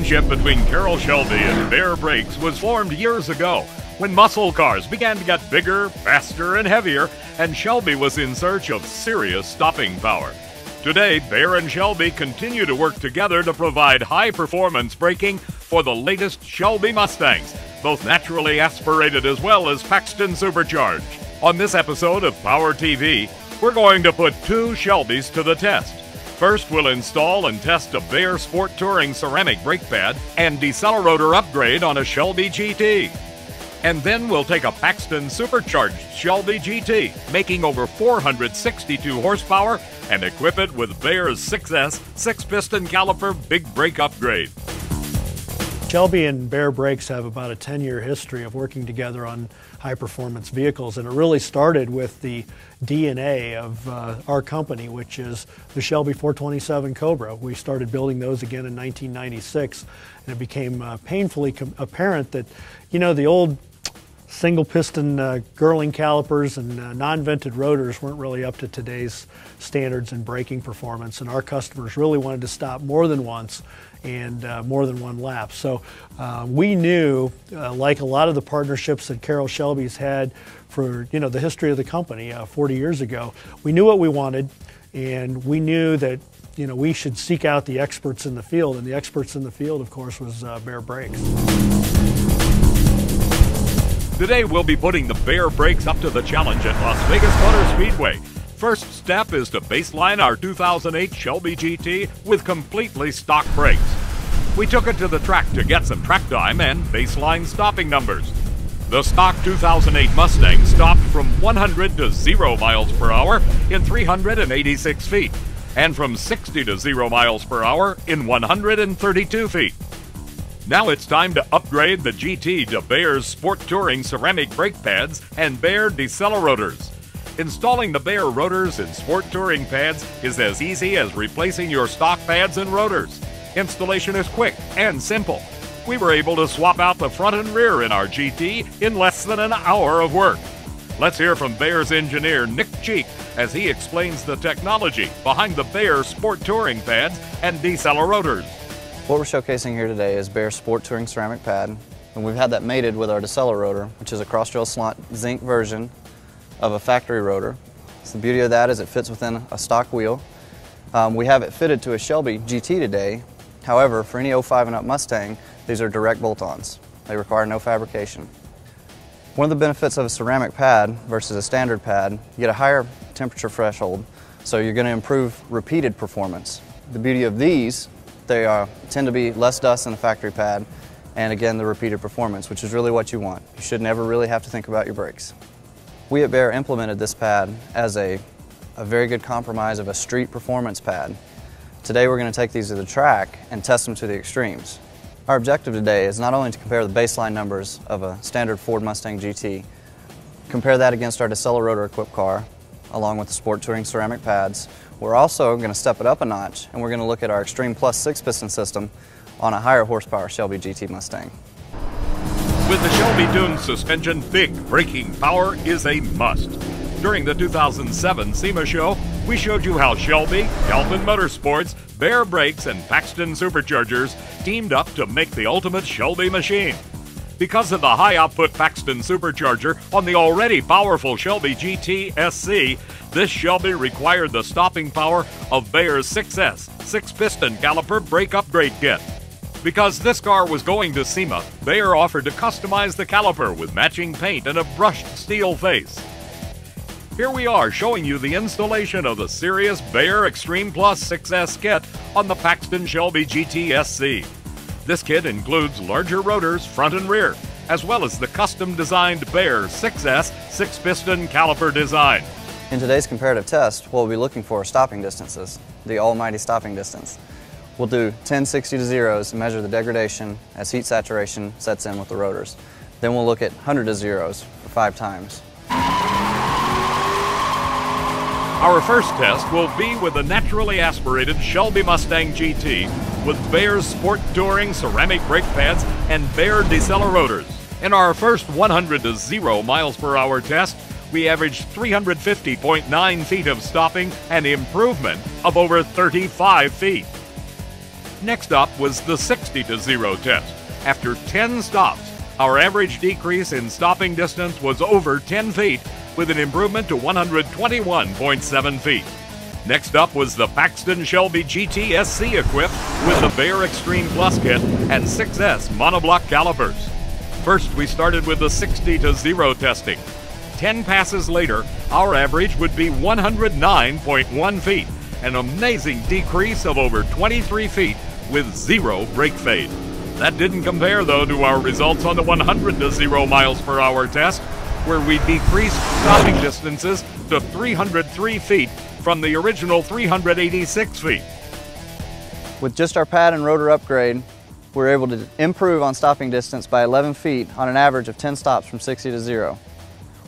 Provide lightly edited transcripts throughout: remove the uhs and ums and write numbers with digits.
relationship between Carroll Shelby and Baer Brakes was formed years ago when muscle cars began to get bigger, faster, and heavier, and Shelby was in search of serious stopping power. Today, Baer and Shelby continue to work together to provide high-performance braking for the latest Shelby Mustangs, both naturally aspirated as well as Paxton Supercharged. On this episode of Power TV, we're going to put two Shelbys to the test. First, we'll install and test a Baer Sport Touring ceramic brake pad and decelerotor upgrade on a Shelby GT. And then we'll take a Paxton Supercharged Shelby GT, making over 462 horsepower, and equip it with Baer's 6S 6-piston caliper big brake upgrade. Shelby and Baer Brakes have about a 10-year history of working together on high-performance vehicles, and it really started with the DNA of our company, which is the Shelby 427 Cobra. We started building those again in 1996, and it became painfully apparent that, you know, the old single-piston Girling calipers and non-vented rotors weren't really up to today's standards in braking performance, and our customers really wanted to stop more than once and more than one lap. So we knew, like a lot of the partnerships that Carroll Shelby's had for, you know, the history of the company 40 years ago, we knew what we wanted, and we knew that, you know, we should seek out the experts in the field, and the experts in the field, of course, was Baer Brakes. Today we'll be putting the Baer Brakes up to the challenge at Las Vegas Motor Speedway. First step is to baseline our 2008 Shelby GT with completely stock brakes. We took it to the track to get some track time and baseline stopping numbers. The stock 2008 Mustang stopped from 100 to 0 miles per hour in 386 feet, and from 60 to 0 miles per hour in 132 feet. Now it's time to upgrade the GT to Baer's Sport Touring ceramic brake pads and Baer decelerotors. Installing the Baer rotors in Sport Touring pads is as easy as replacing your stock pads and rotors. Installation is quick and simple. We were able to swap out the front and rear in our GT in less than an hour of work. Let's hear from Baer's engineer Nick Cheek as he explains the technology behind the Baer Sport Touring pads and decelerotors. What we're showcasing here today is Baer Sport Touring ceramic pad, and we've had that mated with our decelerotor, which is a cross-drill slot zinc version of a factory rotor. So the beauty of that is it fits within a stock wheel. We have it fitted to a Shelby GT today. However, for any 05 and up Mustang, these are direct bolt-ons. They require no fabrication. One of the benefits of a ceramic pad versus a standard pad, you get a higher temperature threshold, so you're going to improve repeated performance. The beauty of these, they tend to be less dust than a factory pad, and again, the repeated performance, which is really what you want. You should never really have to think about your brakes. We at Baer implemented this pad as a very good compromise of a street performance pad. Today we're going to take these to the track and test them to the extremes. Our objective today is not only to compare the baseline numbers of a standard Ford Mustang GT, compare that against our decelerotor equipped car, along with the Sport Touring ceramic pads. We're also going to step it up a notch, and we're going to look at our Extreme Plus 6-piston system on a higher horsepower Shelby GT Mustang. With the Shelby Dune suspension, big braking power is a must. During the 2007 SEMA show, we showed you how Shelby, Galpin Motorsports, Baer Brakes, and Paxton Superchargers teamed up to make the ultimate Shelby machine. Because of the high-output Paxton Supercharger on the already powerful Shelby GTSC, this Shelby required the stopping power of Baer's 6S 6-piston caliper brake upgrade kit. Because this car was going to SEMA, Baer offered to customize the caliper with matching paint and a brushed steel face. Here we are showing you the installation of the serious Baer Extreme Plus 6S kit on the Paxton Shelby GTSC. This kit includes larger rotors front and rear, as well as the custom-designed Baer 6S 6-piston caliper design. In today's comparative test, what we'll be looking for are stopping distances, the almighty stopping distance. We'll do 10 60 to zeros and measure the degradation as heat saturation sets in with the rotors. Then we'll look at 100 to zeros for 5 times. Our first test will be with a naturally aspirated Shelby Mustang GT with Baer's Sport Touring ceramic brake pads and Baer decelerotors. In our first 100 to 0 miles per hour test, we averaged 350.9 feet of stopping, an improvement of over 35 feet. Next up was the 60-0 test. After 10 stops, our average decrease in stopping distance was over 10 feet, with an improvement to 121.7 feet. Next up was the Paxton Shelby GTSC equipped with the Baer Extreme Plus kit and 6S monoblock calipers. First, we started with the 60-0 testing. 10 passes later, our average would be 109.1 feet, an amazing decrease of over 23 feet with 0 brake fade. That didn't compare, though, to our results on the 100-0 miles per hour test, where we decreased stopping distances to 303 feet from the original 386 feet. With just our pad and rotor upgrade, we're able to improve on stopping distance by 11 feet on an average of 10 stops from 60-0.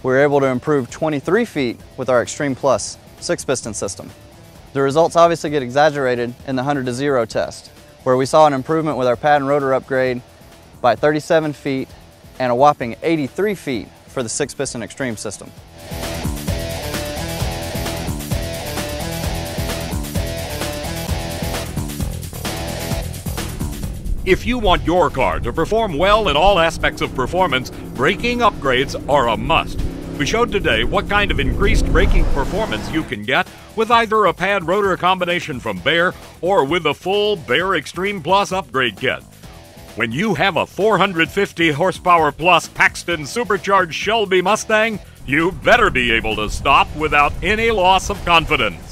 We're able to improve 23 feet with our Extreme Plus 6-piston system. The results obviously get exaggerated in the 100-0 test, where we saw an improvement with our pad and rotor upgrade by 37 feet and a whopping 83 feet for the 6-piston Extreme system. If you want your car to perform well in all aspects of performance, braking upgrades are a must. We showed today what kind of increased braking performance you can get with either a pad rotor combination from Baer or with a full Baer Extreme Plus upgrade kit. When you have a 450 horsepower plus Paxton supercharged Shelby Mustang, you better be able to stop without any loss of confidence.